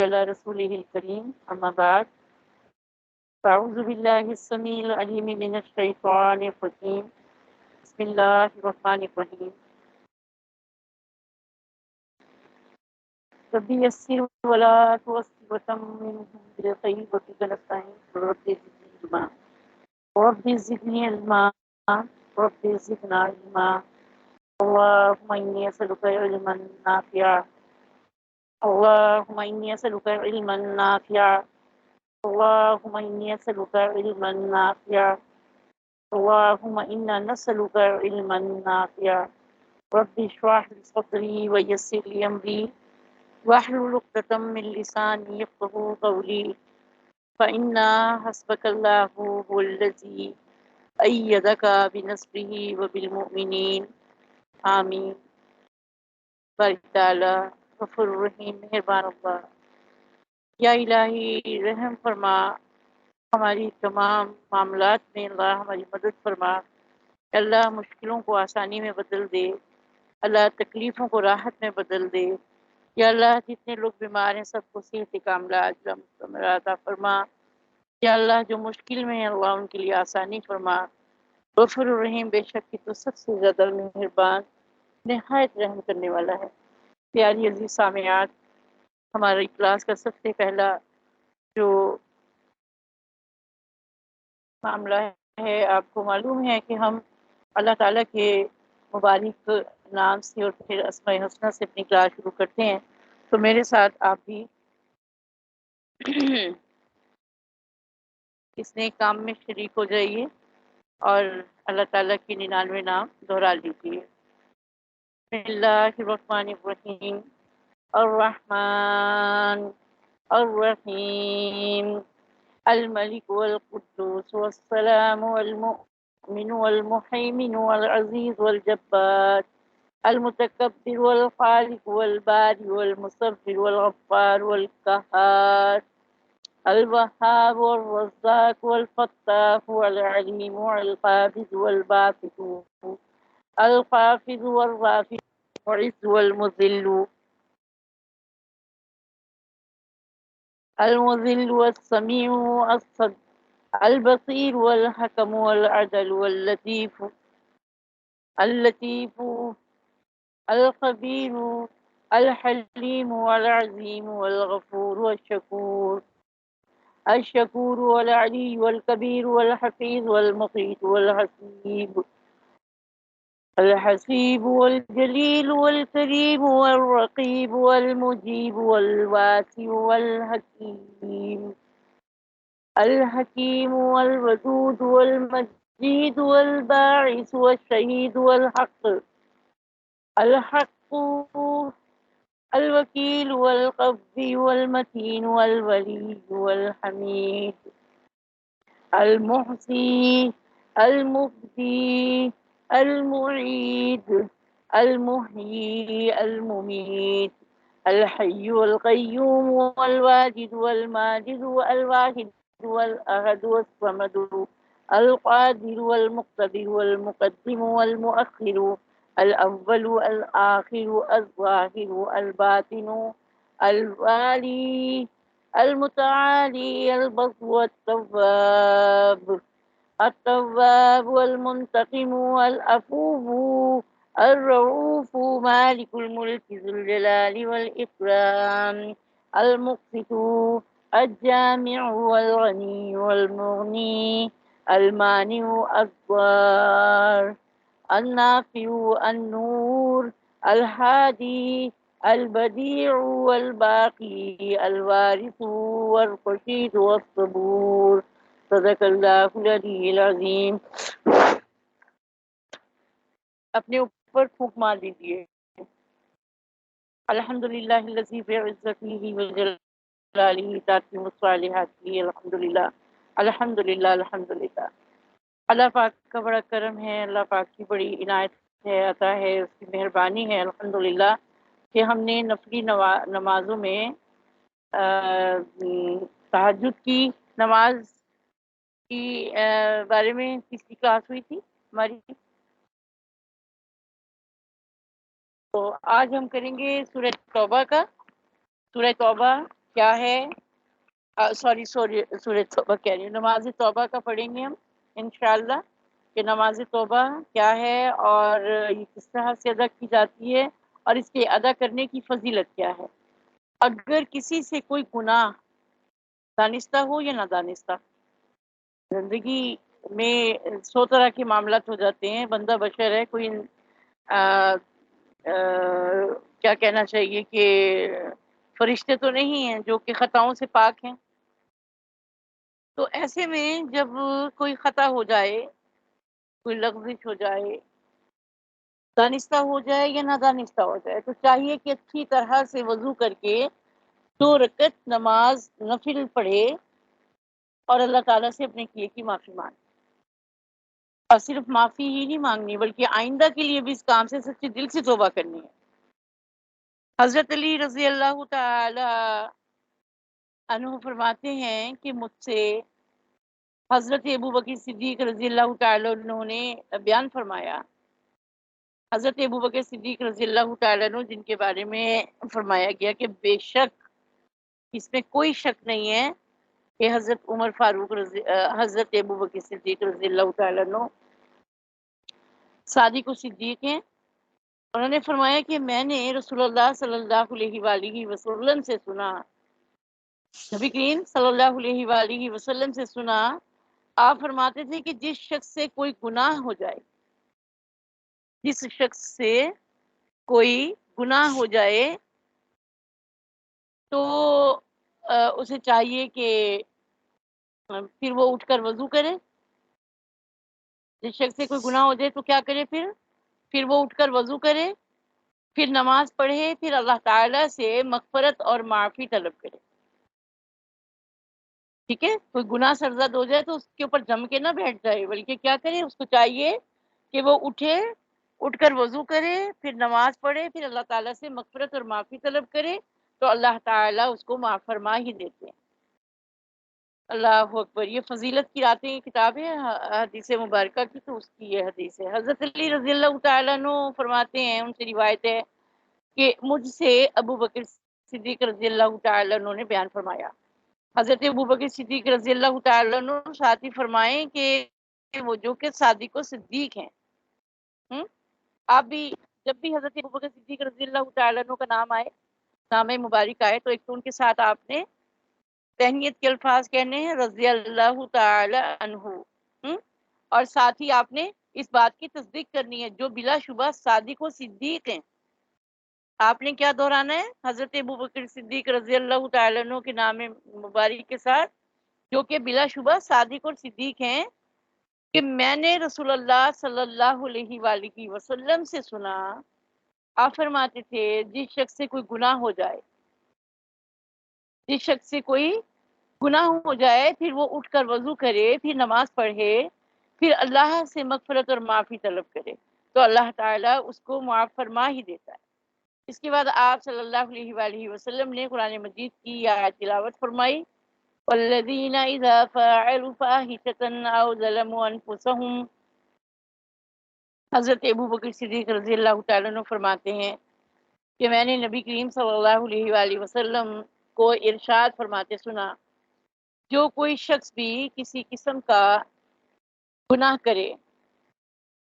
على رسوله الكريم أما بعد فأعوذ بالله السميع العليم من الشيطان الرجيم بسم الله الرحمن الرحيم رب يسر ولا تعسر وتمم بالخير وبك نستعين رب زدني علما رب زدنا علما اللهم إني أسألك علما نافعا اللهم إني أسألك علما نافعا اللهم إني أسألك علما نافعا اللهم إنا نسألك علما نافعا رب اشرح لي صدري ويسر لي أمري واحلل عقدة من لساني يفقهوا قولي فإن حسبك الله هو الذي أيدك بنصره وبالمؤمنين آمین. بارک تعالی غفور الرحیم مہربان اللہ. یا الہی رحم فرما، ہماری تمام معاملات میں اللہ ہماری مدد فرما. اللہ مشکلوں کو آسانی میں بدل دے، اللہ تکلیفوں کو راحت میں بدل دے. یا اللہ جتنے لوگ بیمار ہیں سب کو صحت کاملہ عاجلہ مستمرہ عطا فرما. یا اللہ جو مشکل میں ہیں اللہ ان کے لیے آسانی فرما. غفور الرحیم بے شک کہ تو سب سے زیادہ مہربان نہایت رحم کرنے والا ہے. پیاری عزیز سامعات، ہماری کلاس کا سب سے پہلا جو معاملہ ہے، آپ کو معلوم ہے کہ ہم اللہ تعالیٰ کے مبارک نام سے اور پھر اسماء حسنہ سے اپنی کلاس شروع کرتے ہیں. تو میرے ساتھ آپ بھی اس نئے کام میں شریک ہو جائیے اور اللہ تعالیٰ کی 99 نام دہرا لیجیے. بسم اللہ الرحمن الرحیم. الرحمن الرحیم الملك والقدوس والسلام والمؤمن والمهيمن والعزيز والجبار المتكبر والخالق والبارئ والمصور والغفار والقهار الوهاب والرزاق والفتاح والعليم والقابض والباسط الخافض والرافع والعز والمذل المذل والسميع البصير والحكم والعدل واللطيف الخبير الحليم والعظيم والغفور والشكور الشكور والعلي والكبير والحفيظ والمقيت الحسيب والجليل والكريم والرقيب والمجيب والواسع الحكيم والودود والمجيد والباعث والشهيد الحق الوكيل والقوي والمتين والولي والحميد المحصي المبدي المعيد المحيي المميت الحي والقيوم والواجد والماجد والواحد والأحد والصمد القادر والمقتدر والمقدم والمؤخر الأول والآخر الظاهر الباطن الوالي المتعالي البر التواب والمنتقم والعفو الرؤوف مالك الملك ذو الجلال والإكرام المقسط الجامع والغني والمغني المانع الضار النافع النور الهادي البديع والباقي الوارث والرشيد والصبور. صدق اللہ العلی العظیم. اپنے اوپر پھونک مار دیجیے. الحمدللہ الذی بعزتہ وجلالہ تتم الصالحات. الحمدللہ الحمدللہ الحمدللہ. اللہ پاک کا بڑا کرم ہے، اللہ پاک کی بڑی عنایت ہے، عطا ہے، اس کی مہربانی ہے الحمدللہ کہ ہم نے نفلی نمازوں میں تہجد کی نماز کی بارے میں کس کی کلاس ہوئی تھی ہماری. تو آج ہم کریں گے سورہ توبہ کا. سورہ توبہ کیا ہے، سورہ توبہ کہہ رہی ہوں، نماز توبہ کا پڑھیں گے ہم انشاءاللہ کہ نماز توبہ کیا ہے اور یہ کس طرح سے ادا کی جاتی ہے اور اس کے ادا کرنے کی فضیلت کیا ہے۔ اگر کسی سے کوئی گناہ دانستہ ہو یا نادانستہ، زندگی میں 100 طرح کے معاملات ہو جاتے ہیں، بندہ بشر ہے، کوئی کیا کہنا چاہیے کہ فرشتے تو نہیں ہیں جو کہ خطاؤں سے پاک ہیں۔ تو ایسے میں جب کوئی خطا ہو جائے، کوئی لغزش ہو جائے، دانستہ ہو جائے یا نادانستہ ہو جائے، تو چاہیے کہ اچھی طرح سے وضو کر کے 2 رکعت نماز نفل پڑھے اور اللہ تعالیٰ سے اپنے کیے کی معافی مانگے۔ اور صرف معافی ہی نہیں مانگنی بلکہ آئندہ کے لیے بھی اس کام سے سچے دل سے توبہ کرنی ہے۔ حضرت علی رضی اللہ تعالی عنہ فرماتے ہیں کہ مجھ سے حضرت ابوبکر صدیق رضی اللہ تعالی عنہ نے بیان فرمایا، حضرت ابوبکر صدیق رضی اللہ تعالی عنہ جن کے بارے میں فرمایا گیا کہ بے شک اس میں کوئی شک نہیں ہے کہ حضرت عمر فاروق حضرت ابوبکر صدیق رضی اللہ تعالی عنہ صادق و صدیق ہیں۔ انہوں نے فرمایا کہ میں نے رسول اللہ صلی اللہ علیہ وآلہ وسلم سے سنا، نبی کریم صلی اللہ علیہ وآلہ وسلم سے سنا، آپ فرماتے تھے کہ جس شخص سے کوئی گناہ ہو جائے، جس شخص سے کوئی گناہ ہو جائے تو اسے چاہیے کہ پھر وہ اٹھ کر وضو کرے۔ جس شخص سے کوئی گناہ ہو جائے تو کیا کرے، پھر وہ اٹھ کر وضو کرے، پھر نماز پڑھے، پھر اللہ تعالیٰ سے مغفرت اور معافی طلب کرے۔ ٹھیک ہے، کوئی گناہ سرزد ہو جائے تو اس کے اوپر جم کے نہ بیٹھ جائے بلکہ کیا کرے، اس کو چاہیے کہ وہ اٹھ کر وضو کرے، پھر نماز پڑھے، پھر اللہ تعالیٰ سے مغفرت اور معافی طلب کرے تو اللہ تعالیٰ اس کو معاف فرما ہی دیتے ہیں۔ اللہ اکبر، یہ فضیلت کی راتیں کتاب ہے حدیث مبارکہ کی، تو اس کی یہ حدیث ہے۔ حضرت علی رضی اللہ تعالیٰ عنہ فرماتے ہیں، ان سے روایت ہے کہ مجھ سے ابو بکر صدیق رضی اللہ تعالیٰ عنہ نے بیان فرمایا، حضرت ابوبکر صدیق رضی اللہ تعالیٰ عنہ ساتھ ہی فرمائیں کہ وہ جو کہ صادق و صدیق ہیں۔ آپ بھی جب بھی حضرت ابوبکر صدیق رضی اللہ تعالیٰ عنہ کا نام آئے، نام مبارک آئے، تو ایک تو ان کے ساتھ آپ نے تہنیت کے الفاظ کہنے ہیں رضی اللہ تعالی عنہ، اور ساتھ ہی آپ نے اس بات کی تصدیق کرنی ہے جو بلا شبہ صادق و صدیق ہیں۔ آپ نے کیا دہرانا ہے، حضرت ابوبکر صدیق رضی اللہ تعالیٰ عنہ کے نام مبارک کے ساتھ جو کہ بلا شبہ صادق اور صدیق ہیں، کہ میں نے رسول اللہ صلی اللہ علیہ وآلہ وسلم سے سنا، آپ فرماتے تھے جس شخص سے کوئی گناہ ہو جائے، جس شخص سے کوئی گناہ ہو جائے پھر وہ اٹھ کر وضو کرے، پھر نماز پڑھے، پھر اللہ سے مغفرت اور معافی طلب کرے تو اللہ تعالیٰ اس کو معاف فرما ہی دیتا ہے۔ اس کے بعد آپ صلی اللہ علیہ وآلہ وسلم نے قرآن مجید کی آیت تلاوت فرمائی، والذین اذا فعلوا فاحشة او ظلموا انفسهم۔ حضرت ابوبکر صدیق رضی اللہ تعالیٰ عنہ فرماتے ہیں کہ میں نے نبی کریم صلی اللہ علیہ وآلہ وسلم کو ارشاد فرماتے سنا، جو کوئی شخص بھی کسی قسم کا گناہ کرے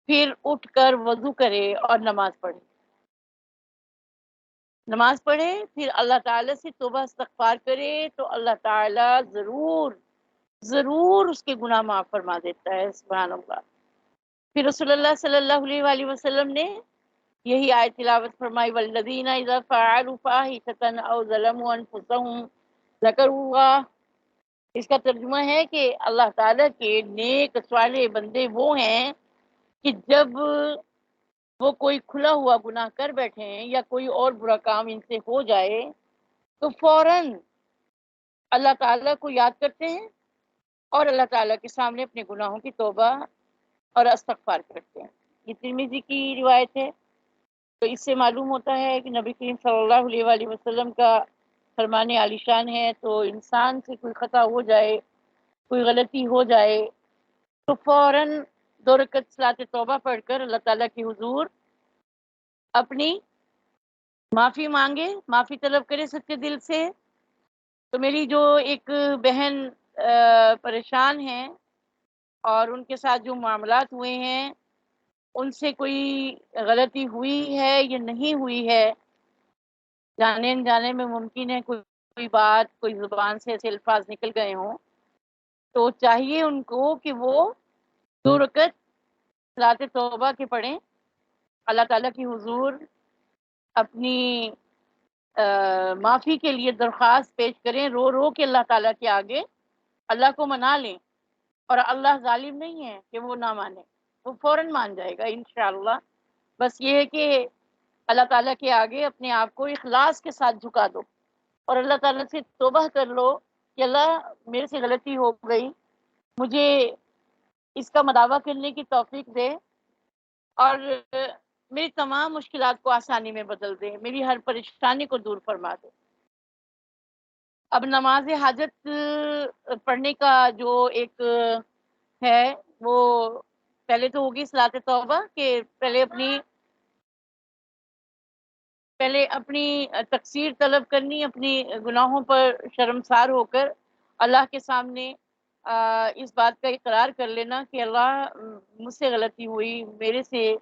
پھر اٹھ کر وضو کرے اور نماز پڑھے، پھر اللہ تعالیٰ سے توبہ استغفار کرے تو اللہ تعالیٰ ضرور اس کے گناہ معاف فرما دیتا ہے۔ سبحان اللہ۔ پھر رسول اللہ صلی اللہ علیہ وآلہ وسلم نے یہی آیت تلاوت فرمائی، والذین اذا فعلوا فاحشة او ظلموا انفسهم ذکروا اللہ۔ اس کا ترجمہ ہے کہ اللہ تعالیٰ کے نیک صالح بندے وہ ہیں کہ جب وہ کوئی کھلا ہوا گناہ کر بیٹھے ہیں یا کوئی اور برا کام ان سے ہو جائے تو فوراً اللہ تعالیٰ کو یاد کرتے ہیں اور اللہ تعالیٰ کے سامنے اپنے گناہوں کی توبہ اور استغفار کرتے ہیں۔ یہ ترمذی کی روایت ہے۔ تو اس سے معلوم ہوتا ہے کہ نبی کریم صلی اللہ علیہ وآلہ وسلم کا فرمان عالی شان ہے، تو انسان سے کوئی خطا ہو جائے، کوئی غلطی ہو جائے تو فوراً 2 رکعت صلاۃ توبہ پڑھ کر اللہ تعالیٰ کے حضور اپنی معافی مانگے، معافی طلب کرے سچے دل سے، تو میری جو ایک بہن پریشان ہیں اور ان کے ساتھ جو معاملات ہوئے ہیں ان سے کوئی غلطی ہوئی ہے یا نہیں ہوئی ہے، جانے انجانے میں ممکن ہے کوئی بات، کوئی زبان سے ایسے الفاظ نکل گئے ہوں، تو چاہیے ان کو کہ وہ 2 رکعت صلاۃ توبہ کے پڑھیں، اللہ تعالیٰ کی حضور اپنی معافی کے لیے درخواست پیش کریں، رو رو کے اللہ تعالیٰ کے آگے اللہ کو منا لیں، اور اللہ ظالم نہیں ہے کہ وہ نہ مانے، وہ فوراً مان جائے گا انشاءاللہ۔ بس یہ ہے کہ اللہ تعالیٰ کے آگے اپنے آپ کو اخلاص کے ساتھ جھکا دو اور اللہ تعالیٰ سے توبہ کر لو کہ اللہ میرے سے غلطی ہو گئی، مجھے اس کا مداوع کرنے کی توفیق دے اور میری تمام مشکلات کو آسانی میں بدل دے، میری ہر پریشانی کو دور فرما دے۔ اب نماز حاجت پڑھنے کا جو ایک ہے وہ پہلے تو ہوگی صلاۃ توبہ کہ پہلے اپنی تقصیر طلب کرنی، اپنی گناہوں پر شرمسار ہو کر اللہ کے سامنے اس بات کا اقرار کر لینا کہ اللہ مجھ سے غلطی ہوئی، میرے سے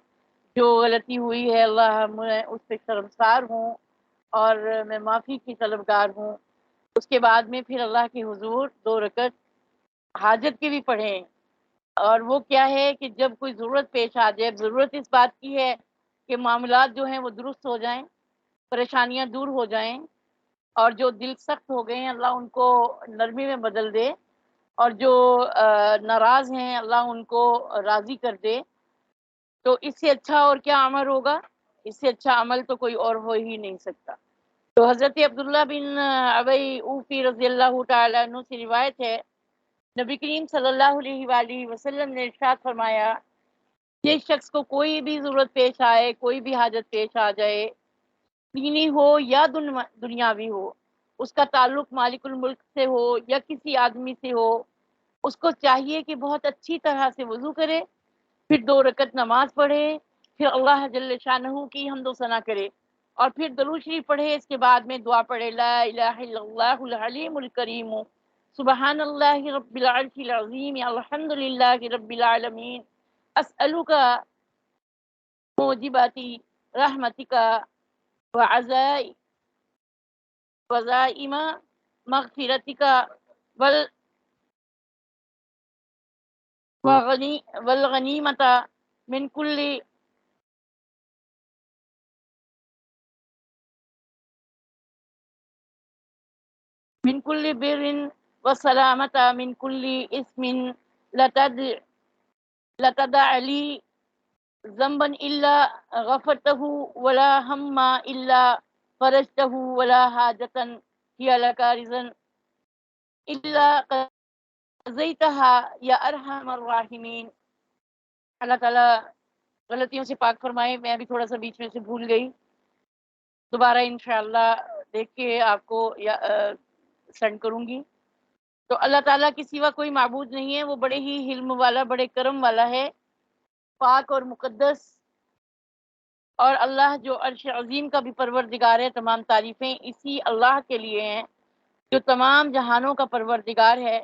جو غلطی ہوئی ہے اللہ میں اس پہ شرمسار ہوں اور میں معافی کی طلبگار ہوں۔ اس کے بعد میں پھر اللہ کے حضور 2 رکعت حاجت کی بھی پڑھیں، اور وہ کیا ہے کہ جب کوئی ضرورت پیش آ جائے، ضرورت اس بات کی ہے کہ معاملات جو ہیں وہ درست ہو جائیں، پریشانیاں دور ہو جائیں، اور جو دل سخت ہو گئے ہیں اللہ ان کو نرمی میں بدل دے، اور جو ناراض ہیں اللہ ان کو راضی کر دے۔ تو اس سے اچھا اور کیا عمل ہوگا؟ اس سے اچھا عمل تو کوئی اور ہو ہی نہیں سکتا۔ تو حضرت عبداللہ بن ابی اوفی رضی اللہ تعالیٰ عنہ سے روایت ہے، نبی کریم صلی اللہ علیہ وآلہ وسلم نے ارشاد فرمایا، جس شخص کو کوئی بھی ضرورت پیش آئے، کوئی بھی حاجت پیش آ جائے، دینی ہو یا دنیاوی ہو، اس کا تعلق مالک الملک سے ہو یا کسی آدمی سے ہو، اس کو چاہیے کہ بہت اچھی طرح سے وضو کرے، پھر 2 رکعت نماز پڑھے، پھر اللہ جل شانہ کی حمد و ثنا کرے، اور پھر درود شریف پڑھے، اس کے بعد میں دعا پڑھے، لا الہ الا اللہ العلیم الکریم، سبحان اللہ رب العرش العظیم، الحمد للہ رب العالمین، اسألک موجبات رحمتک وعزائم مغفرتک والغنیمت من کل بر والسلامت من کل اسم لتدع لی ذنبا الا غفرته ولا ہم الا فرجته ولا حاجتا هي لك رضا الا قضيتها یا ارحم الراحمین۔ اللہ تعالیٰ غلطیوں سے پاک فرمائے، میں بھی تھوڑا سا بیچ میں سے بھول گئی، دوبارہ انشاءاللہ دیکھ کے آپ کو سینڈ کروں گی۔ تو اللہ تعالیٰ کے سوا کوئی معبود نہیں ہے، وہ بڑے ہی حلم والا، بڑے کرم والا ہے، پاک اور مقدس، اور اللہ جو عرش عظیم کا بھی پروردگار ہے، تمام تعریفیں اسی اللہ کے لیے ہیں جو تمام جہانوں کا پروردگار ہے۔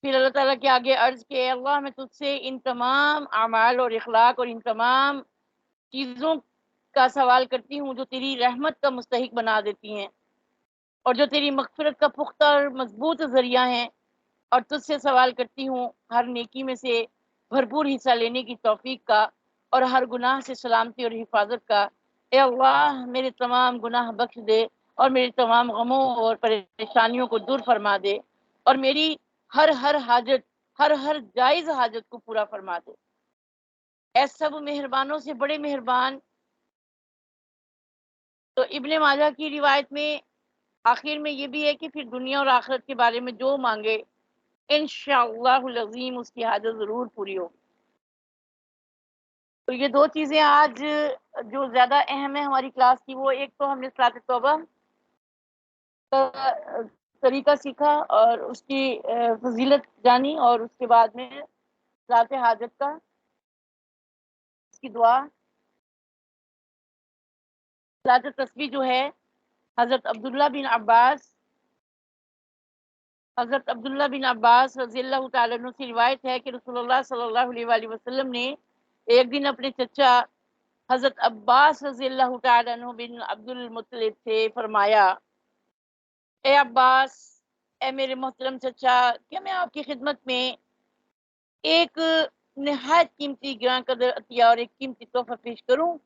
پھر اللہ تعالیٰ کے آگے عرض کہ اللہ میں تجھ سے ان تمام اعمال اور اخلاق اور ان تمام چیزوں کا سوال کرتی ہوں جو تیری رحمت کا مستحق بنا دیتی ہیں اور جو تیری مغفرت کا پختہ اور مضبوط ذریعہ ہیں، اور تجھ سے سوال کرتی ہوں ہر نیکی میں سے بھرپور حصہ لینے کی توفیق کا اور ہر گناہ سے سلامتی اور حفاظت کا۔ اے اللہ میرے تمام گناہ بخش دے اور میرے تمام غموں اور پریشانیوں کو دور فرما دے، اور میری ہر حاجت، ہر جائز حاجت کو پورا فرما دے۔ اے سب مہربانوں سے بڑے مہربان۔ تو ابن ماجہ کی روایت میں آخر میں یہ بھی ہے کہ پھر دنیا اور آخرت کے بارے میں جو مانگے انشاءاللہ العظیم اس کی حاجت ضرور پوری ہوگی۔ تو یہ 2 چیزیں آج جو زیادہ اہم ہے ہماری کلاس کی، وہ ایک تو ہم نے صلاۃ توبہ کا طریقہ سیکھا اور اس کی فضیلت جانی، اور اس کے بعد میں صلاۃ حاجت کا، اس کی دعا، صلاۃ تسبیح جو ہے حضرت عبداللہ بن عباس رضی اللہ تعالیٰ عنہ سے روایت ہے کہ رسول اللہ صلی اللہ علیہ وآلہ وسلم نے ایک دن اپنے چچا حضرت عباس رضی اللہ تعالیٰ عنہ بن عبد المطلب سے فرمایا، اے عباس، اے میرے محترم چچا، کیا میں آپ کی خدمت میں ایک نہایت قیمتی گراں قدر عطیہ اور ایک قیمتی تحفہ پیش کروں؟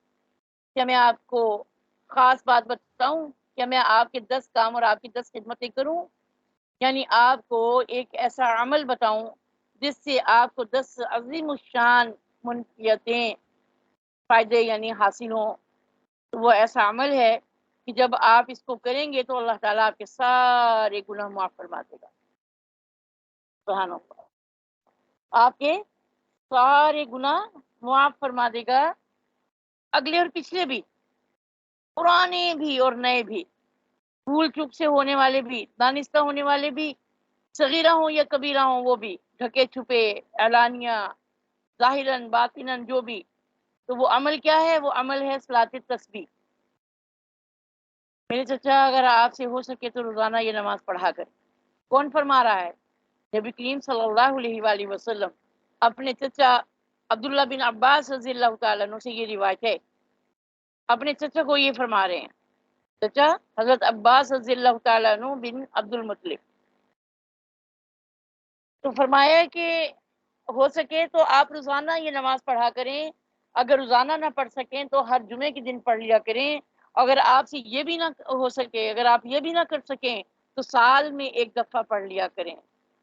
کیا میں آپ کو خاص بات بتاؤں؟ کیا میں آپ کے 10 کام اور آپ کی 10 خدمتیں کروں؟ یعنی آپ کو ایک ایسا عمل بتاؤں جس سے آپ کو 10 عظیم الشان منفیتیں فائدے یعنی حاصل ہوں۔ تو وہ ایسا عمل ہے کہ جب آپ اس کو کریں گے تو اللہ تعالیٰ آپ کے سارے گناہ معاف فرما دے گا۔ سبحان اللہ، آپ کے سارے گناہ معاف فرما دے گا، اگلے اور پچھلے بھی، پرانے بھی اور نئے بھی، بھول چوک سے ہونے والے بھی، دانستہ ہونے والے بھی، صغیرہ ہوں یا کبیرہ ہوں وہ بھی، ڈھکے چھپے، اعلانیہ، ظاہراً باطناً، جو بھی۔ تو وہ عمل کیا ہے؟ وہ عمل ہے صلاۃ التسبیح۔ میرے چچا، اگر آپ سے ہو سکے تو روزانہ یہ نماز پڑھا کر۔ کون فرما رہا ہے؟ نبی کریم صلی اللہ علیہ وآلہ وسلم اپنے چچا عبداللہ بن عباس رضی اللہ تعالیٰ عنہ سے یہ روایت ہے، اپنے چچا کو یہ فرما رہے ہیں، چچا حضرت عباس رضی اللہ تعالیٰ عنہ بن عبد المطلب۔ تو فرمایا کہ ہو سکے تو آپ روزانہ یہ نماز پڑھا کریں، اگر روزانہ نہ پڑھ سکیں تو ہر جمعے کے دن پڑھ لیا کریں، اگر آپ سے یہ بھی نہ ہو سکے، اگر آپ یہ بھی نہ کر سکیں تو سال میں ایک دفعہ پڑھ لیا کریں،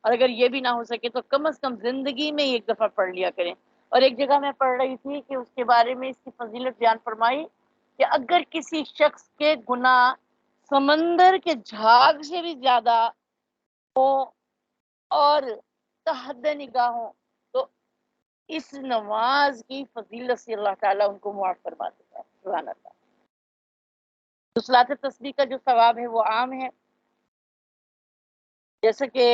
اور اگر یہ بھی نہ ہو سکے تو کم از کم زندگی میں ایک دفعہ پڑھ لیا کریں۔ اور ایک جگہ میں پڑھ رہی تھی کہ اس کے بارے میں اس کی فضیلت بیان فرمائی کہ اگر کسی شخص کے گناہ سمندر کے جھاگ سے بھی زیادہ ہو اور تحد نگاہ ہوں تو اس نماز کی فضیلت سے اللہ تعالیٰ ان کو معاف فرما دیتا ہے۔ سبحان اللہ۔ تو صلاۃ التسبیح کا جو ثواب ہے وہ عام ہے، جیسا کہ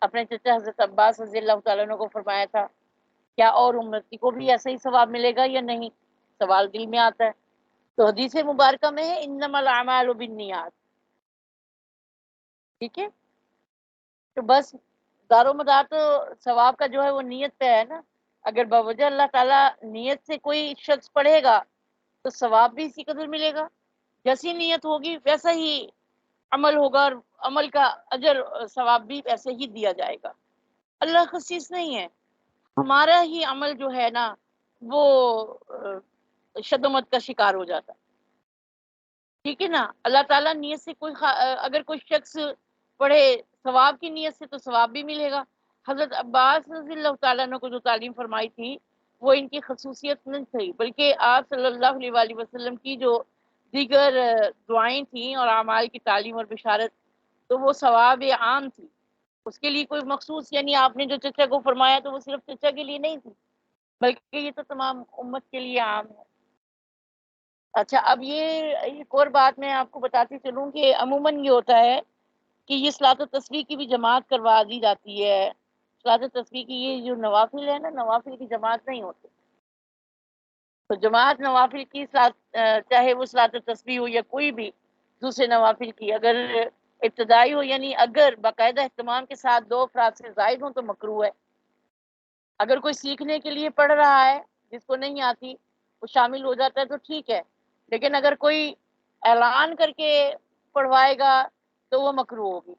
اپنے چچا حضرت عباس رضی اللہ تعالیٰ عنہ کو فرمایا تھا، کیا اور امتی کو بھی ایسا ہی ثواب ملے گا یا نہیں؟ سوال دل میں آتا ہے۔ تو حدیث مبارکہ میں ہے انما الاعمال بالنیات، ٹھیک ہے؟ تو بس دار و مدار تو ثواب کا جو ہے وہ نیت پہ ہے نا۔ اگر بوجہ اللہ تعالیٰ نیت سے کوئی شخص پڑھے گا تو ثواب بھی اسی قدر ملے گا، جیسی نیت ہوگی ویسا ہی عمل ہوگا، اور عمل کا اجر ثواب بھی ایسے ہی دیا جائے گا۔ اللہ خصیص نہیں ہے، ہمارا ہی عمل جو ہے نا وہ شدمت کا شکار ہو جاتا، ٹھیک ہے نا۔ اللہ تعالیٰ نیت سے اگر کوئی شخص پڑھے ثواب کی نیت سے تو ثواب بھی ملے گا۔ حضرت عباس رضی اللہ تعالیٰ عنہ کو جو تعلیم فرمائی تھی وہ ان کی خصوصیت نہیں تھی، بلکہ آپ صلی اللہ علیہ وآلہ وسلم کی جو دیگر دعائیں تھیں اور اعمال کی تعلیم اور بشارت، تو وہ ثواب عام تھی، اس کے لیے کوئی مخصوص، یعنی آپ نے جو چچا کو فرمایا تو وہ صرف چچا کے لیے نہیں تھی، بلکہ یہ تو تمام امت کے لیے عام ہے۔ اچھا، اب یہ ایک اور بات میں آپ کو بتاتی چلوں کہ عموماً یہ ہوتا ہے کہ یہ صلاۃ التسبیح کی بھی جماعت کروا دی جاتی ہے۔ صلاۃ التسبیح کی یہ جو نوافل ہے نا، نوافل کی جماعت نہیں ہوتی، تو جماعت نوافل کی چاہے وہ صلاۃ التسبیح ہو یا کوئی بھی دوسرے نوافل کی، اگر ابتدائی ہو، یعنی اگر باقاعدہ اہتمام کے ساتھ 2 افراد سے زائد ہوں تو مکروہ ہے۔ اگر کوئی سیکھنے کے لیے پڑھ رہا ہے، جس کو نہیں آتی وہ شامل ہو جاتا ہے تو ٹھیک ہے، لیکن اگر کوئی اعلان کر کے پڑھوائے گا تو وہ مکروہ ہوگی۔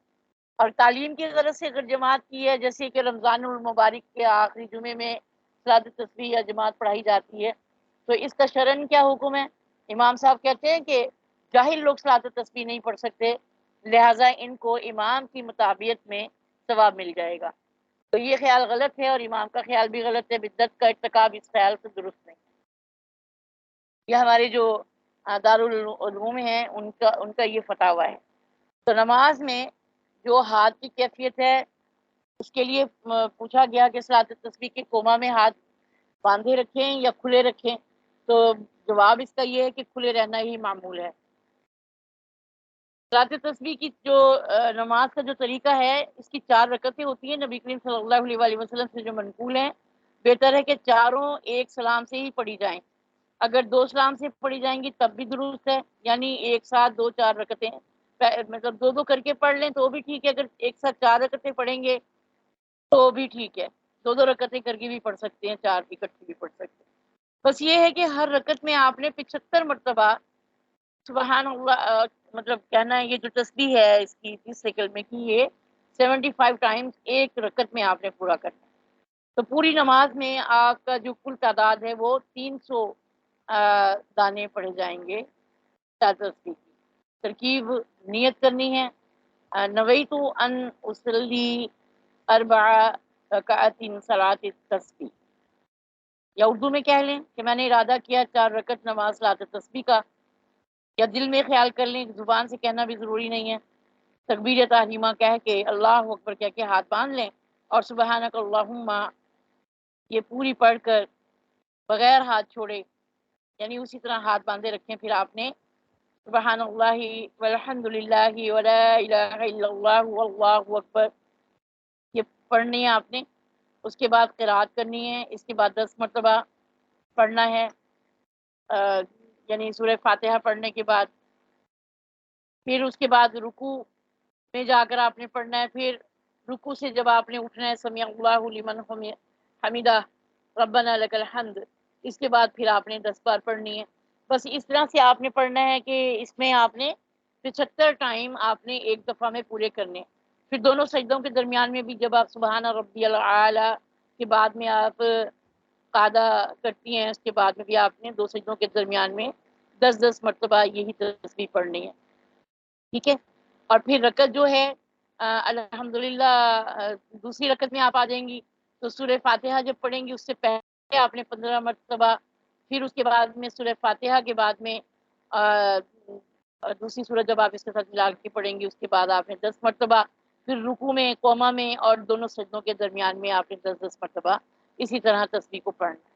اور تعلیم کی غرض سے اگر جماعت کی ہے، جیسے کہ رمضان المبارک کے آخری جمعے میں صلاۃ التسبیح یا جماعت پڑھائی جاتی ہے، تو اس کا شرعاً کیا حکم ہے؟ امام صاحب کہتے ہیں کہ جاہل لوگ صلاۃ التسبیح نہیں پڑھ سکتے، لہٰذا ان کو امام کی مطابعت میں ثواب مل جائے گا۔ تو یہ خیال غلط ہے اور امام کا خیال بھی غلط ہے، بدعت کا ارتکاب اس خیال سے درست نہیں۔ یہ ہمارے جو دارالعلوم ہیں ان کا یہ فتاوی ہے۔ تو نماز میں جو ہاتھ کی کیفیت ہے اس کے لیے پوچھا گیا کہ صلاۃ التسبیح کے کوما میں ہاتھ باندھے رکھیں یا کھلے رکھیں، تو جواب اس کا یہ ہے کہ کھلے رہنا ہی معمول ہے۔ صلاۃ التسبیح کی جو نماز کا جو طریقہ ہے، اس کی 4 رکعتیں ہوتی ہیں، نبی کریم صلی اللہ علیہ وآلہ وسلم سے جو منقول ہیں۔ بہتر ہے کہ چاروں ایک سلام سے ہی پڑھی جائیں، اگر 2 سلام سے پڑھی جائیں گی تب بھی درست ہے، یعنی ایک ساتھ 2-4 رکعتیں مطلب 2 کر کے پڑھ لیں تو بھی ٹھیک ہے، اگر ایک ساتھ 4 رکعتیں پڑھیں گے تو بھی ٹھیک ہے، 2 رکعتیں کر کے بھی پڑھ سکتے ہیں، 4 اکٹھی بھی پڑھ سکتے ہیں۔ بس یہ ہے کہ ہر رکعت میں آپ نے 75 مرتبہ سبحان اللہ مطلب کہنا ہے، یہ جو تسبیح ہے اس کی 30 سیکنڈ میں کی، یہ 75 ٹائمز ایک رکعت میں آپ نے پورا کرنا ہے۔ تو پوری نماز میں آپ کا جو کل تعداد ہے وہ 300 دانے پڑھے جائیں گے تسبیح کی۔ ترکیب نیت کرنی ہے، نویت ان اصلی 4 رکعات صلاۃ التسبیح، یا اردو میں کہہ لیں کہ میں نے ارادہ کیا 4 رکعت نماز صلاۃ التسبیح کا، یا دل میں خیال کر لیں، زبان سے کہنا بھی ضروری نہیں ہے۔ تکبیر تحریمہ کہہ کے اللہ اکبر کہہ کے ہاتھ باندھ لیں، اور سبحانک اللہم یہ پوری پڑھ کر بغیر ہاتھ چھوڑے، یعنی اسی طرح ہاتھ باندھے رکھیں، پھر آپ نے سبحان اللہ والحمد للہ ولا الہ الا اللہ واللہ اکبر یہ پڑھنی ہے آپ نے۔ اس کے بعد قرات کرنی ہے، اس کے بعد 10 مرتبہ پڑھنا ہے، یعنی سورہ فاتحہ پڑھنے کے بعد، پھر اس کے بعد رکوع میں جا کر آپ نے پڑھنا ہے، پھر رکوع سے جب آپ نے اٹھنا ہے سمیع اللہ لمن حمیدہ ربنا لک الحمد، اس کے بعد پھر آپ نے 10 بار پڑھنی ہے۔ بس اس طرح سے آپ نے پڑھنا ہے کہ اس میں آپ نے 75 ٹائم آپ نے ایک دفعہ میں پورے کرنے۔ پھر دونوں سجدوں کے درمیان میں بھی جب آپ سبحان ربی الاعلی کے بعد میں آپ قعدہ کرتی ہیں، اس کے بعد میں بھی آپ نے 2 سجدوں کے درمیان میں 10 مرتبہ یہی تسبیح پڑھنی ہے، ٹھیک ہے۔ اور پھر رکعت جو ہے الحمدللہ دوسری رکعت میں آپ آ جائیں گی تو سورہ فاتحہ جب پڑھیں گی اس سے پہلے آپ نے 15 مرتبہ، پھر اس کے بعد میں سورہ فاتحہ کے بعد میں دوسری سورت جب آپ اس کے ساتھ ملا کے پڑھیں گی اس کے بعد آپ نے 10 مرتبہ، پھر رکوع میں قوما میں اور دونوں سجدوں کے درمیان میں آپ نے 10 مرتبہ اسی طرح تسبیح کو پڑھنا۔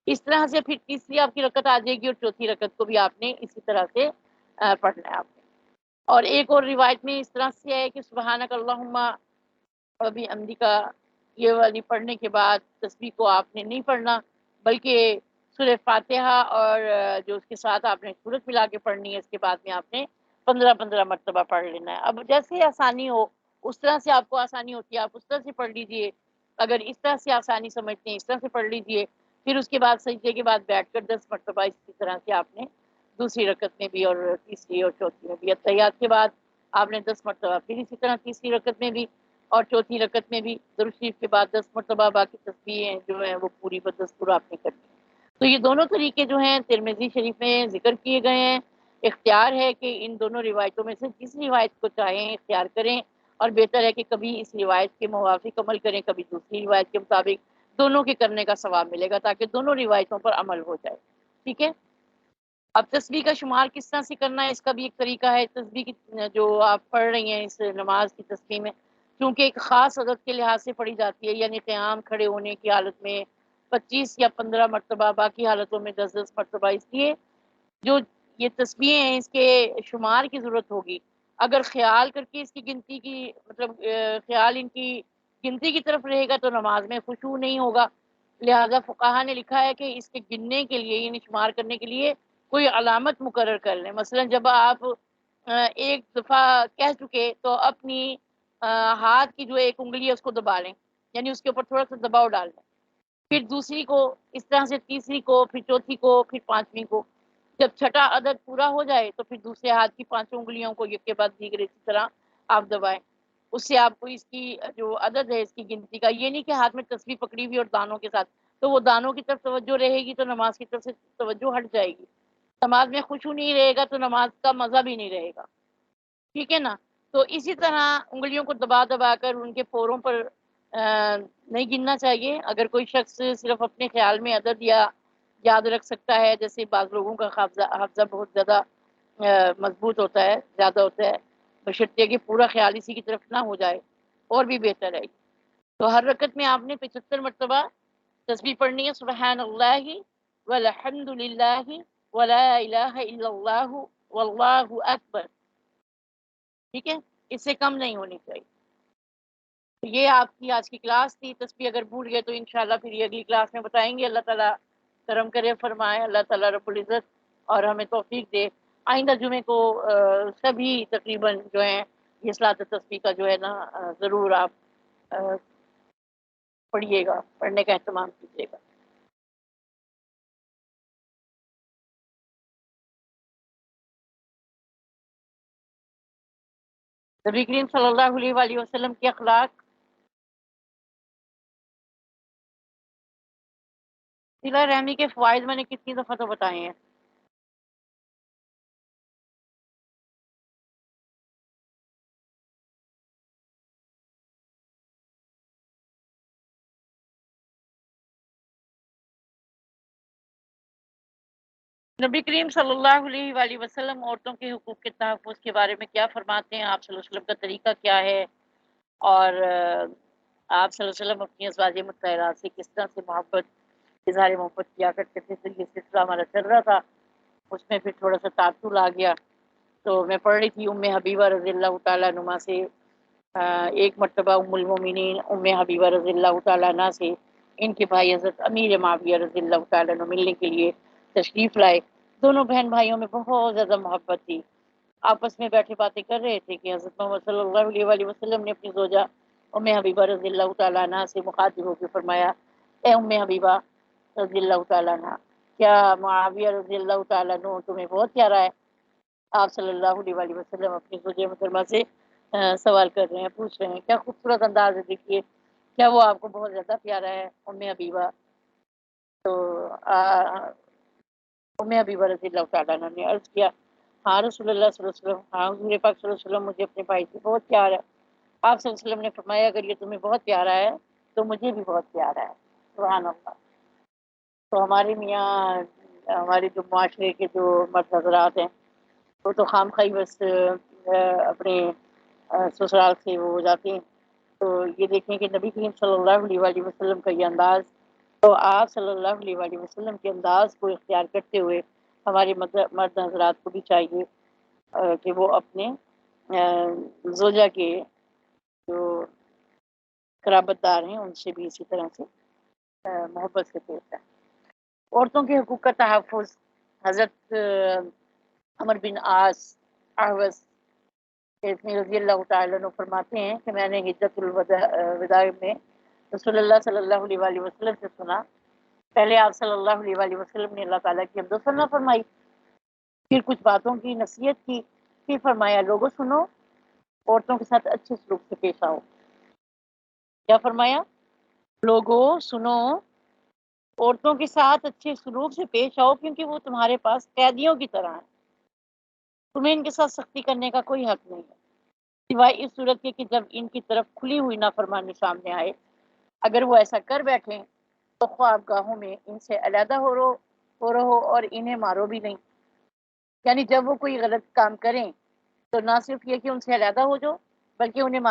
اس طرح سے پھر تیسری آپ کی رکعت آ جائے گی اور چوتھی رکعت کو بھی آپ نے اسی طرح سے پڑھنا ہے آپ نے۔ اور ایک اور روایت میں اس طرح سے ہے کہ سبحانک اللہم وبحمدک، یہ والی پڑھنے کے بعد تسبیح کو آپ نے نہیں پڑھنا، بلکہ سورہ فاتحہ اور جو اس کے ساتھ آپ نے سورت ملا کے پڑھنی ہے، اس کے بعد میں آپ نے 15 مرتبہ پڑھ لینا ہے۔ اب جیسے آسانی ہو اس طرح سے آپ کو آسانی ہوتی ہے آپ اس طرح سے پڑھ لیجئے، اگر اس طرح سے آسانی سمجھتے ہیں اس طرح سے پڑھ لیجئے، پھر اس کے بعد سجدے کے بعد بیٹھ کر 10 مرتبہ اسی طرح سے آپ نے دوسری رکعت میں بھی اور تیسری اور چوتھی میں بھی، تحیات کے بعد آپ نے 10 مرتبہ پھر اسی طرح تیسری رکعت میں بھی اور چوتھی رکعت میں بھی درود شریف کے بعد 10 مرتبہ، باقی تسبیحیں جو ہیں وہ پوری بدستور آپ نے کرنی ہے۔ تو یہ دونوں طریقے جو ہیں ترمذی شریف میں ذکر کیے گئے ہیں، اختیار ہے کہ ان دونوں روایتوں میں سے جس روایت کو چاہیں اختیار کریں، اور بہتر ہے کہ کبھی اس روایت کے موافق عمل کریں، کبھی دوسری روایت کے مطابق، دونوں کے کرنے کا ثواب ملے گا تاکہ دونوں روایتوں پر عمل ہو جائے، ٹھیک ہے۔ اب تسبیح کا شمار کس طرح سے کرنا ہے اس کا بھی ایک طریقہ ہے۔ تسبیح کی جو آپ پڑھ رہی ہیں اس نماز کی تسبیح میں، کیونکہ ایک خاص عدد کے لحاظ سے پڑھی جاتی ہے، یعنی قیام کھڑے ہونے کی حالت میں 25 یا 15 مرتبہ، باقی حالتوں میں 10 مرتبہ، اس لیے جو یہ تسبیحیں ہیں اس کے شمار کی ضرورت ہوگی۔ اگر خیال کر کے اس کی گنتی کی مطلب خیال ان کی گنتی کی طرف رہے گا تو نماز میں خشوع نہیں ہوگا، لہذا فقہا نے لکھا ہے کہ اس کے گننے کے لیے یعنی شمار کرنے کے لیے کوئی علامت مقرر کر لیں۔ مثلا جب آپ ایک دفعہ کہہ چکے تو اپنی ہاتھ کی جو ایک انگلی ہے اس کو دبا لیں، یعنی اس کے اوپر تھوڑا سا دباؤ ڈال لیں، پھر دوسری کو اس طرح سے، تیسری کو، پھر چوتھی کو، پھر پانچویں کو، جب چھٹا عدد پورا ہو جائے تو پھر دوسرے ہاتھ کی 5 انگلیوں کو یک کے بعد دیگر اسی طرح آپ دبائیں۔ اس سے آپ کو اس کی جو عدد ہے اس کی گنتی کا، یہ نہیں کہ ہاتھ میں تسبیح پکڑی ہوئی اور دانوں کے ساتھ، تو وہ دانوں کی طرف توجہ رہے گی تو نماز کی طرف سے توجہ ہٹ جائے گی، نماز میں خشوع نہیں رہے گا تو نماز کا مزہ بھی نہیں رہے گا، ٹھیک ہے نا۔ تو اسی طرح انگلیوں کو دبا دبا کر ان کے پوروں پر نہیں گننا چاہیے۔ اگر کوئی شخص صرف اپنے خیال میں عدد یا یاد رکھ سکتا ہے، جیسے بعض لوگوں کا حافظہ بہت زیادہ مضبوط ہوتا ہے، زیادہ ہوتا ہے، بشرطیہ کہ پورا خیال اسی کی طرف نہ ہو جائے، اور بھی بہتر ہے۔ تو ہر رکعت میں آپ نے 75 مرتبہ تسبیح پڑھنی ہے، سبحان اللہ والحمد للہ ولا الہ الا اللہ واللہ اکبر، ٹھیک ہے، اس سے کم نہیں ہونی چاہیے۔ تو یہ آپ کی آج کی کلاس تھی۔ تسبیح اگر بھول گئے تو انشاءاللہ پھر یہ اگلی کلاس میں بتائیں گے۔ اللہ تعالیٰ کرم کرے فرمائے اللہ تعالیٰ رب العزت، اور ہمیں توفیق دے آئندہ جمعے کو سبھی تقریباً جو ہیں یہ صلاۃ التسبیح کا جو ہے نا ضرور آپ پڑھیے گا، پڑھنے کا اہتمام کیجیے گا۔ نبی کریم صلی اللہ علیہ وآلہ وسلم کے اخلاق، صلہ رحمی کے فوائد میں نے کتنی دفعہ تو بتائے ہیں۔ نبی کریم صلی اللہ علیہ وآلہ وسلم عورتوں کے حقوق کے تحفظ کے بارے میں کیا فرماتے ہیں؟ آپ صلی اللہ علیہ وسلم کا طریقہ کیا ہے، اور آپ صلی اللہ علیہ وسلم اپنی ازواج مطہرات سے کس طرح سے اظہار محبت کیا کرتے تھے؟ تو یہ سلسلہ ہمارا چل رہا تھا، اس میں پھر تھوڑا سا تعطل آ گیا، تو میں پڑھ رہی تھی ام حبیبہ رضی اللہ تعالیٰ عنہ سے ایک مرتبہ ام المومنین ام حبیبہ رضی اللہ تعالیٰ عنہ سے ان کے بھائی حضرت امیر معاویہ رضی اللہ تعالیٰ عنہ ملنے کے لیے تشریف لائے۔ دونوں بہن بھائیوں میں بہت زیادہ محبت تھی، آپس میں بیٹھے باتیں کر رہے تھے کہ حضرت محمد صلی اللہ علیہ وآلہ وسلم نے اپنی زوجہ ام حبیبہ رضی اللہ تعالیٰ عنہ سے مخاطب ہو کے فرمایا، اے ام حبیبہ رضی اللہ تعالیٰ عنہ، کیا معاویہ رضی اللہ تعالیٰ عنہ تمہیں بہت پیارا ہے؟ آپ صلی اللہ علیہ وآلہ وسلم اپنی زوجہ محترمہ سے سوال کر رہے ہیں، پوچھ رہے ہیں، کیا خوبصورت انداز ہے، دیکھیے کیا وہ آپ کو بہت زیادہ پیارا ہے ام حبیبہ؟ تو ام حبیبہ رضی اللہ تعالیٰ عنہ نے عرض کیا، ہاں رسول اللہ صلی اللہ علیہ وسلم، ہاں حضور پاک صلی اللہ علیہ وسلم، مجھے اپنے بھائی سے بہت پیار ہے۔ آپ صلی اللہ علیہ وسلم نے فرمایا، اگر یہ تمہیں بہت پیارا ہے تو مجھے بھی بہت پیارا ہے۔ سبحان اللہ۔ تو ہمارے میاں، ہمارے جو معاشرے کے جو مرد حضرات ہیں وہ تو خام خواہ بس اپنے سسرال سے وہ ہو جاتے ہیں، تو یہ دیکھیں کہ نبی کریم صلی اللہ علیہ وآلہ وسلم کا یہ انداز، تو آپ صلی اللہ علیہ وآلہ وسلم کے انداز کو اختیار کرتے ہوئے ہمارے مرد حضرات کو بھی چاہیے کہ وہ اپنے زوجہ کے جو قرابت دار ہیں ان سے بھی اسی طرح سے محبت سے پیش آئیں۔ عورتوں کے حقوق کا تحفظ، حضرت عمر بن عاص احوص رضی اللہ تعالیٰ عنہ فرماتے ہیں کہ میں نے حجۃ الوداع میں رسول اللہ صلی اللہ علیہ وآلہ وسلم سے سنا، پہلے آپ صلی اللہ علیہ وآلہ وسلم نے اللہ تعالیٰ کی حمد و ثنا فرمائی، پھر کچھ باتوں کی نصیحت کی، پھر فرمایا لوگوں سنو، عورتوں کے ساتھ اچھے سلوک سے پیش آؤ۔ کیا فرمایا؟ لوگوں سنو، عورتوں کے ساتھ اچھے سلوک سے پیش آؤ، کیونکہ وہ تمہارے پاس قیدیوں کی طرح ہیں، تمہیں ان کے ساتھ سختی کرنے کا کوئی حق نہیں ہے، سوائے اس صورت کے کہ جب ان کی طرف کھلی ہوئی نافرمانی سامنے آئے، اگر وہ ایسا کر بیٹھیں تو خوابگاہوں میں ان سے علیحدہ ہو رہو اور انہیں مارو بھی نہیں، یعنی جب وہ کوئی غلط کام کریں تو نہ صرف یہ کہ ان سے علیحدہ ہو جاؤ بلکہ انہیں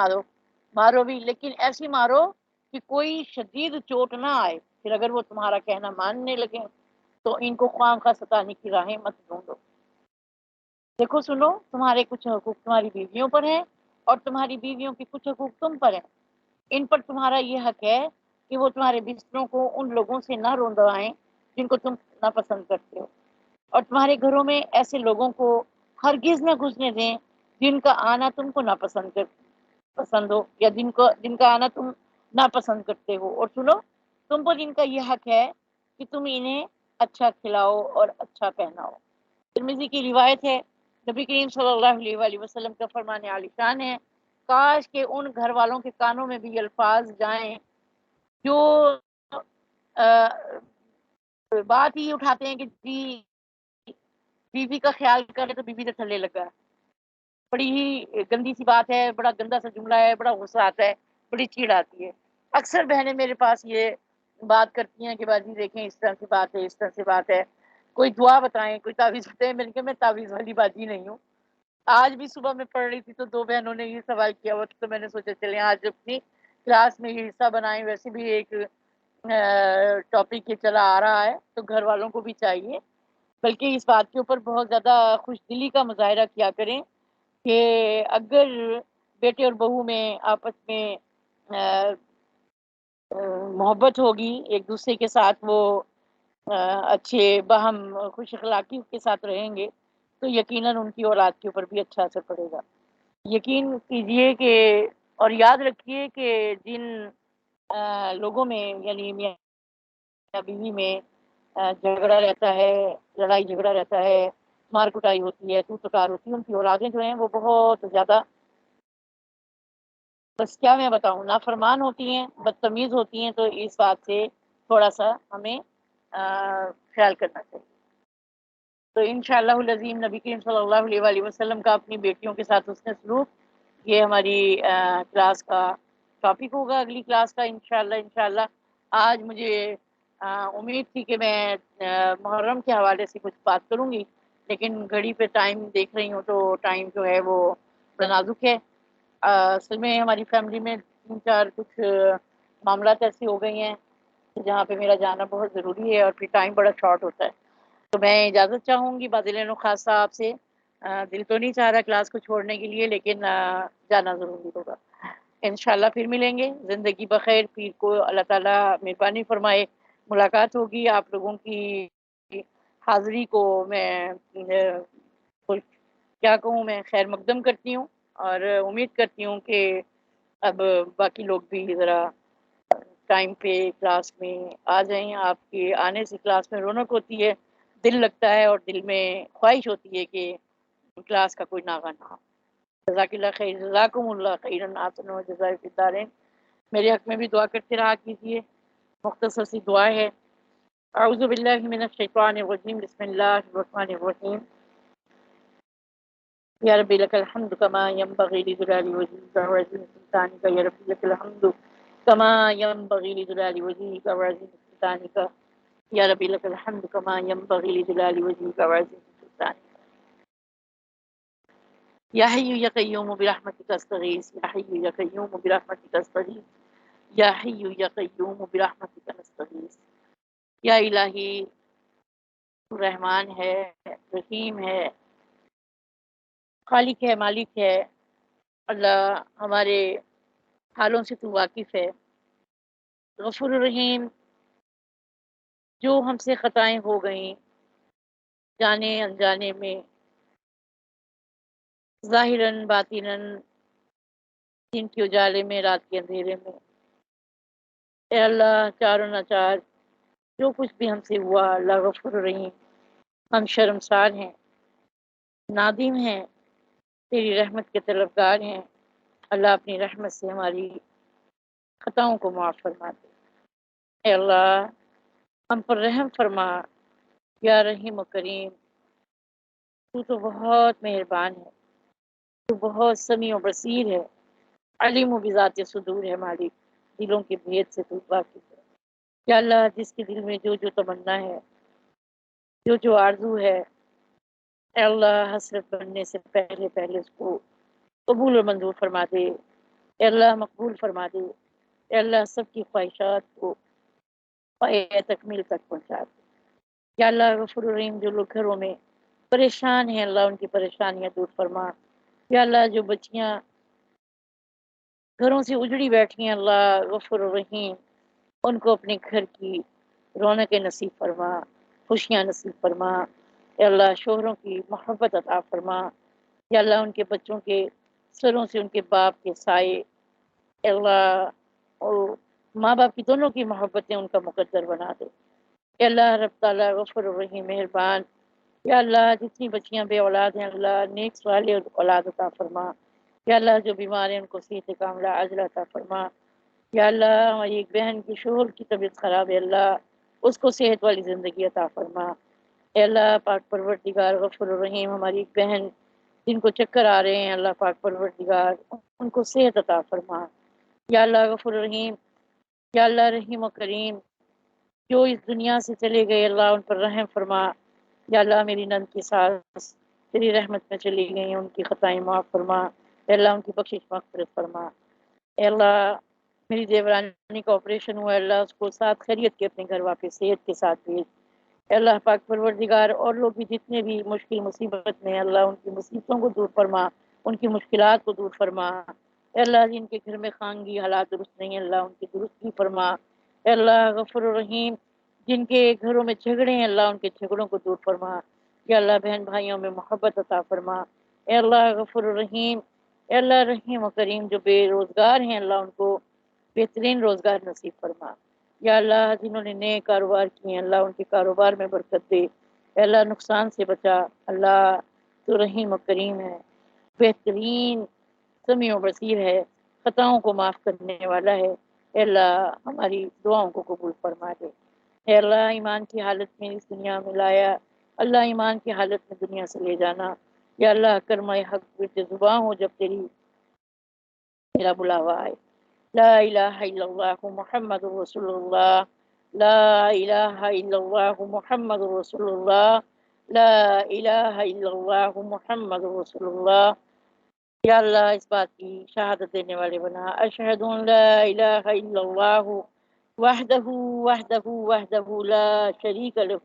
مارو بھی، لیکن ایسی مارو کہ کوئی شدید چوٹ نہ آئے، پھر اگر وہ تمہارا کہنا ماننے لگے تو ان کو خواہ خواہ ستانے کی راہیں مت ڈھونڈو۔ دیکھو سنو، تمہارے کچھ حقوق تمہاری بیویوں پر ہیں اور تمہاری بیویوں کے کچھ حقوق تم پر ہیں، ان پر تمہارا یہ حق ہے کہ وہ تمہارے بستروں کو ان لوگوں سے نہ روندوائیں جن کو تم ناپسند کرتے ہو، اور تمہارے گھروں میں ایسے لوگوں کو ہرگز نہ گھسنے دیں جن کا آنا تم کو پسند ہو، یا جن کا آنا تم ناپسند کرتے ہو، اور سنو، تم پر ان کا یہ حق ہے کہ تم انہیں اچھا کھلاؤ اور اچھا پہناؤ۔ ترمذی کی روایت ہے، نبی کریم صلی اللہ علیہ وآلہ وسلم کا فرمان عالی شان ہے، کاش کہ ان گھر والوں کے کانوں میں بھی یہ الفاظ جائیں جو بات ہی اٹھاتے ہیں کہ جی بیوی کا خیال کرے تو بیوی سے تھلے لگا ہے، بڑی ہی گندی سی بات ہے، بڑا گندا سا جملہ ہے، بڑا غصہ آتا ہے، بڑی چیڑ آتی ہے۔ اکثر بہنیں میرے پاس یہ بات کرتی ہیں کہ باجی دیکھیں اس طرح کی بات ہے، اس طرح سے بات ہے، کوئی دعا بتائیں، کوئی تعویذ بتائیں۔ میں نے کہا میں تعویذ والی باجی نہیں ہوں۔ آج بھی صبح میں پڑھ رہی تھی تو دو بہنوں نے یہ سوال کیا ہوا، تو میں نے سوچا چلیں آج اپنی کلاس میں یہ حصہ بنائیں، ویسے بھی ایک ٹاپک یہ چلا آ رہا ہے تو گھر والوں کو بھی چاہیے، بلکہ اس بات کے اوپر بہت زیادہ خوش دلی کا مظاہرہ کیا کریں کہ اگر بیٹے اور بہو میں آپس میں محبت ہوگی، ایک دوسرے کے ساتھ وہ اچھے باہم خوش اخلاقی کے ساتھ رہیں گے تو یقیناً ان کی اولاد کے اوپر بھی اچھا اثر پڑے گا۔ یقین کیجئے کہ اور یاد رکھیے کہ جن لوگوں میں یعنی میاں بیوی میں جھگڑا رہتا ہے، لڑائی جھگڑا رہتا ہے، مار کٹائی ہوتی ہے، تو تکار ہوتی ہے، ان کی اولادیں جو ہیں وہ بہت زیادہ، بس کیا میں بتاؤں، نافرمان ہوتی ہیں، بدتمیز ہوتی ہیں، تو اس بات سے تھوڑا سا ہمیں خیال کرنا چاہیے۔ تو انشاءاللہ العظیم نبی کریم صلی اللہ علیہ وآلہ وسلم کا اپنی بیٹیوں کے ساتھ حسن سلوک، یہ ہماری کلاس کا ٹاپک ہوگا، اگلی کلاس کا انشاءاللہ۔ آج مجھے امید تھی کہ میں محرم کے حوالے سے کچھ بات کروں گی، لیکن گھڑی پہ ٹائم دیکھ رہی ہوں تو ٹائم جو ہے وہ نازک ہے۔ اصل میں ہماری فیملی میں 3-4 کچھ معاملات ایسی ہو گئی ہیں جہاں پہ میرا جانا بہت ضروری ہے اور پھر ٹائم بڑا شارٹ ہوتا ہے، تو میں اجازت چاہوں گی باذلِ خاصہ آپ سے۔ دل تو نہیں چاہ رہا کلاس کو چھوڑنے کے لیے، لیکن جانا ضروری ہوگا۔ انشاءاللہ پھر ملیں گے، زندگی بخیر، پیر کو اللہ تعالیٰ مہربانی فرمائے ملاقات ہوگی۔ آپ لوگوں کی حاضری کو میں کیا کہوں، میں خیر مقدم کرتی ہوں اور امید کرتی ہوں کہ اب باقی لوگ بھی ذرا ٹائم پہ کلاس میں آ جائیں۔ آپ کے آنے سے کلاس میں رونق ہوتی ہے، دل لگتا ہے اور دل میں خواہش ہوتی ہے کہ کلاس کا کوئی ناغہ نہ ہو۔ جزاک اللہ خیر، جزاکم اللہ خیرا، آسن و جزائے فی الدارین۔ میرے حق میں بھی دعا کرتے رہا کیجیے، مختصر سی دعا ہے۔ اعوذ باللہ من الشیطان الرجیم، بسم اللہ الرحمن الرحیم۔ یا ربی لک الحمد کما ینبغی لجلال وجہک وعظیم سلطانک، یا ربی لک الحمد کما ینبغی لجلال وجہک وعظیم سلطانک، یا ربی لک الحمد کما ینبغی لجلال وجہک وعظیم سلطانک۔ یا حی یا قیوم برحمتک استغیث، یا حی یا قیوم برحمتک استغیث، یا حی یا قیوم برحمتک نستغیث۔ یا الہی، تو رحمان ہے، رحیم ہے، خالق ہے، مالک ہے، اللہ ہمارے حالوں سے تو واقف ہے، غفور الرحیم۔ جو ہم سے خطائیں ہو گئیں جانے انجانے میں، ظاہراً باطناً، دن کے اجالے میں، رات کے اندھیرے میں، اے اللہ چاروں ناچار جو کچھ بھی ہم سے ہوا، اللہ غفور الرحیم، ہم شرمسار ہیں، نادم ہیں، تیری رحمت کے طلبگار ہیں، اللہ اپنی رحمت سے ہماری خطاؤں کو معاف فرما دے۔ اے اللہ ہم پر رحم فرما، یا رحیم و کریم، تو تو بہت مہربان ہے، تو بہت سمیع و بصیر ہے، علیم و بذات صدور ہے، مالک دلوں کے بھید سے تو واقف ہے۔ یا اللہ جس کے دل میں جو جو تمنا ہے، جو جو آرزو ہے، اے اللہ حسرت بننے سے پہلے پہلے اس کو قبول و منظور فرما دے، اے اللہ مقبول فرما دے، اے اللہ سب کی خواہشات کو پائے تکمیل تک پہنچا دے۔ یا اللہ غفور الرحیم، جو لوگ گھروں میں پریشان ہیں، اللہ ان کی پریشانیاں دور فرما۔ یا اللہ جو بچیاں گھروں سے اجڑی بیٹھی ہیں، اللہ غفور الرحیم ان کو اپنے گھر کی رونق نصیب فرما، خوشیاں نصیب فرما۔ اے اللہ شوہروں کی محبت عطا فرما۔ یا اللہ ان کے بچوں کے سروں سے ان کے باپ کے سائے، اے اللہ اور ماں باپ کی دونوں کی محبتیں ان کا مقدر بنا دے۔ اے اللہ رب تعالیٰ غفور الرحیم مہربان، یا اللہ جتنی بچیاں بے اولاد ہیں، اللہ نیک صالح اولاد عطا فرما۔ یا اللہ جو بیمار ہیں ان کو صحت کاملہ عاجلہ عطا فرما۔ یا اللہ ہماری ایک بہن کی شوہر کی طبیعت خراب ہے، اللہ اس کو صحت والی زندگی عطا فرما۔ اے اللہ پاک پروردگار غفور الرحیم، ہماری ایک بہن جن کو چکر آ رہے ہیں، اللہ پاک پروردگار ان کو صحت عطا فرما۔ یا اللہ غفور الرحیم، یا اللہ رحیم و کریم، جو اس دنیا سے چلے گئے اللہ ان پر رحم فرما۔ یا اللہ میری نند کی ساس تیری رحمت میں چلی گئی ہیں، ان کی خطائیں معاف فرما، اے اللہ ان کی بخشش مغفرت فرما۔ اے اللہ میری دیورانی کا آپریشن ہوا ہے، اللہ اس کو ساتھ خیریت کے اپنے گھر واپس صحت کے ساتھ بھیج۔ اے اللہ پاک پروردگار اور لوگ بھی جتنے بھی مشکل مصیبت میں ہیں، اللہ ان کی مصیبتوں کو دور فرما، ان کی مشکلات کو دور فرما۔ اے اللہ جن کے گھر میں خانگی حالات درست نہیں ہیں، اللہ ان کی درست بھی فرما۔ اے اللہ غفور الرحیم، جن کے گھروں میں جھگڑے ہیں اللہ ان کے جھگڑوں کو دور فرما، یا اللہ بہن بھائیوں میں محبت عطا فرما، اے اللہ غفور الرحیم، اے اللہ رحیم و کریم، جو بے روزگار ہیں اللہ ان کو بہترین روزگار نصیب فرما، یا اللہ جنہوں نے نئے کاروبار کیے ہیں اللہ ان کے کاروبار میں برکت دے، اے اللہ نقصان سے بچا، اللہ تو رحیم و کریم ہے، بہترین سمیع و بصیر ہے، خطاؤں کو معاف کرنے والا ہے، اے اللہ ہماری دعاؤں کو قبول فرما دے، اے اللہ ایمان کی حالت میں اس دنیا میں لایا، اللہ ایمان کی حالت میں دنیا سے لے جانا، یا اللہ کرمہ حق پہ زباں ہو جب تیرا بلاوا آئے، لا الہ الا اللہ محمد رسول اللہ، لا الہ الا اللہ محمد رسول اللہ، لا الہ الا اللہ محمد رسول اللہ، یا اللہ اس بات کی شہادت دینے والے بنا، اشہد ان لا الہ الا اللہ وحدہ وحدہ وحدہ لا شریک لہ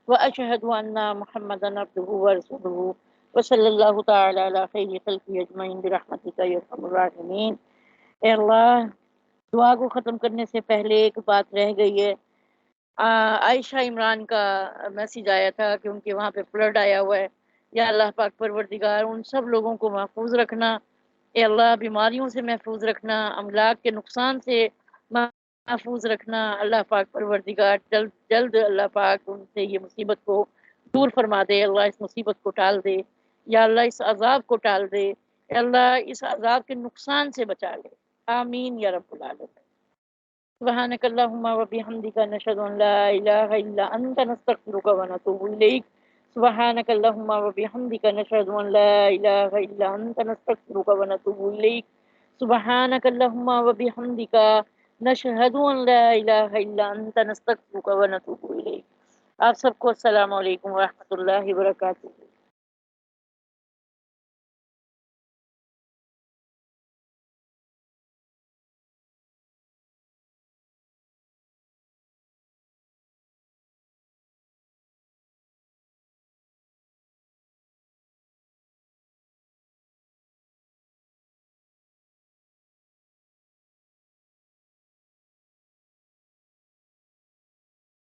واشہد ان محمدا عبدہ ورسولہ وصلی اللہ تعالی علی خیر خلقہ اجمعین برحمتک یا ارحم الراحمین۔ اے اللہ دعا کو ختم کرنے سے پہلے ایک بات رہ گئی ہے، عائشہ عمران کا میسیج آیا تھا کہ ان کے وہاں پہ فلڈ آیا ہوا ہے، یا اللہ پاک پروردگار ان سب لوگوں کو محفوظ رکھنا، اے اللہ بیماریوں سے محفوظ رکھنا، املاک کے نقصان سے محفوظ رکھنا، اللہ پاک پروردگار جلد جلد اللہ پاک ان سے یہ مصیبت کو دور فرما دے، اللہ اس مصیبت کو ٹال دے، یا اللہ اس عذاب کو ٹال دے، اے اللہ اس عذاب کے نقصان سے بچا لے، آمین یا رب العالمین۔ سبحانك اللهم وبحمدك نشهد ان لا اله الا انت نستغفرك ونتوب اليك، سبحانك اللهم وبحمدك نشهد ان لا اله الا انت نستغفرك ونتوب اليك، سبحانك اللهم وبحمدك نشهد ان لا اله الا انت نستغفرك ونتوب اليك۔ آپ سب کو السلام علیکم ورحمۃ اللہ وبرکاتہ۔